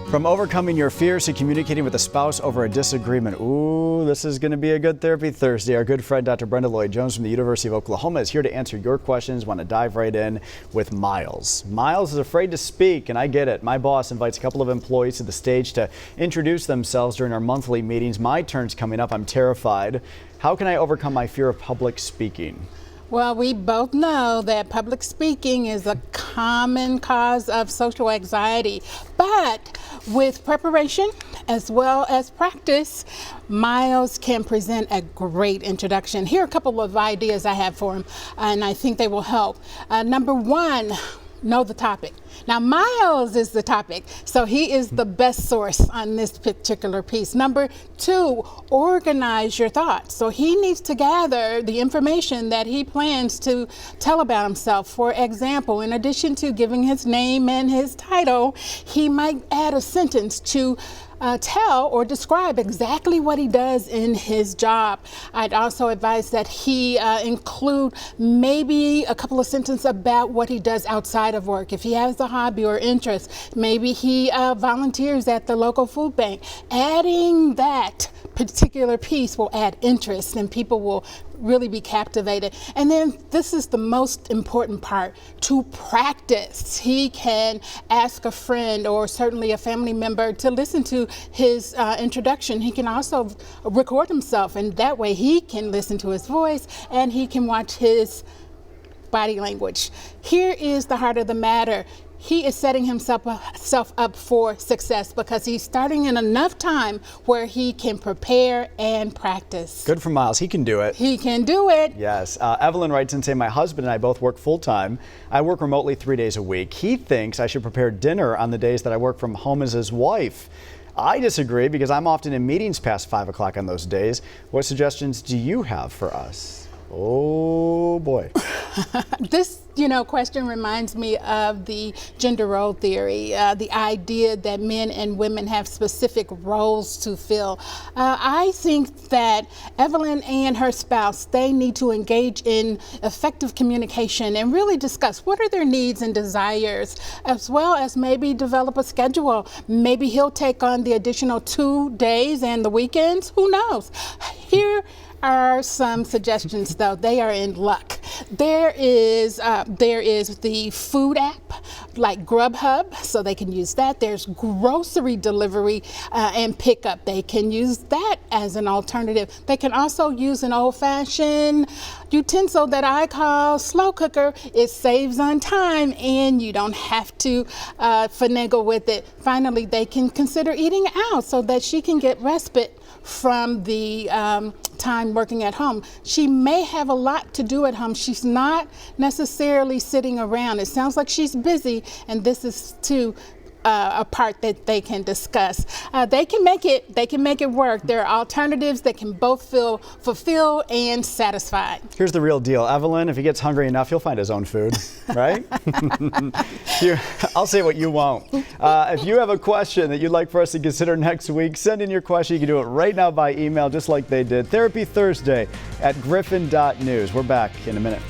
From overcoming your fears to communicating with a spouse over a disagreement. Ooh, this is going to be a good Therapy Thursday. Our good friend Dr. Brenda Lloyd Jones from the University of Oklahoma is here to answer your questions. Want to dive right in with Miles. Miles is afraid to speak, and I get it. My boss invites a couple of employees to the stage to introduce themselves during our monthly meetings. My turn's coming up. I'm terrified. How can I overcome my fear of public speaking? Well, we both know that public speaking is a common cause of social anxiety, but with preparation as well as practice, Miles can present a great introduction. Here are a couple of ideas I have for him, and I think they will help. Number one, know the topic. Now, Miles is the topic, so he is the best source on this particular piece. Number two, organize your thoughts. So he needs to gather the information that he plans to tell about himself. For example, in addition to giving his name and his title, he might add a sentence to tell or describe exactly what he does in his job. I'd also advise that he include maybe a couple of sentences about what he does outside of work. If he has a hobby or interest, maybe he volunteers at the local food bank. Adding that particular piece will add interest and people will really be captivated. And then this is the most important part, to practice. He can ask a friend or certainly a family member to listen to his introduction. He can also record himself, and that way he can listen to his voice and he can watch his body language. Here is the heart of the matter. He is setting himself up for success because he's starting in enough time where he can prepare and practice. Good for Miles. He can do it. He can do it. Yes. Evelyn writes in saying, my husband and I both work full-time. I work remotely 3 days a week. He thinks I should prepare dinner on the days that I work from home as his wife. I disagree because I'm often in meetings past 5 o'clock on those days. What suggestions do you have for us? Oh boy. This, question reminds me of the gender role theory, the idea that men and women have specific roles to fill. I think that Evelyn and her spouse, they need to engage in effective communication and really discuss what are their needs and desires, as well as maybe develop a schedule. Maybe he'll take on the additional 2 days and the weekends. Who knows? Here are some suggestions, though. They are in luck. There is the food app like Grubhub, so they can use that. There's grocery delivery and pickup. They can use that as an alternative. They can also use an old-fashioned utensil that I call slow cooker. It saves on time and you don't have to finagle with it. Finally, they can consider eating out so that she can get respite from the time working at home. She may have a lot to do at home. She's not necessarily sitting around. It sounds like she's busy, and this is too a part that they can discuss. They can make it work. There are alternatives that can both feel fulfilled and satisfied. Here's the real deal. Evelyn, if he gets hungry enough, he'll find his own food, right? I'll say what you won't. If you have a question that you'd like for us to consider next week, send in your question. You can do it right now by email, just like they did. Therapy Thursday at griffin.news. We're back in a minute.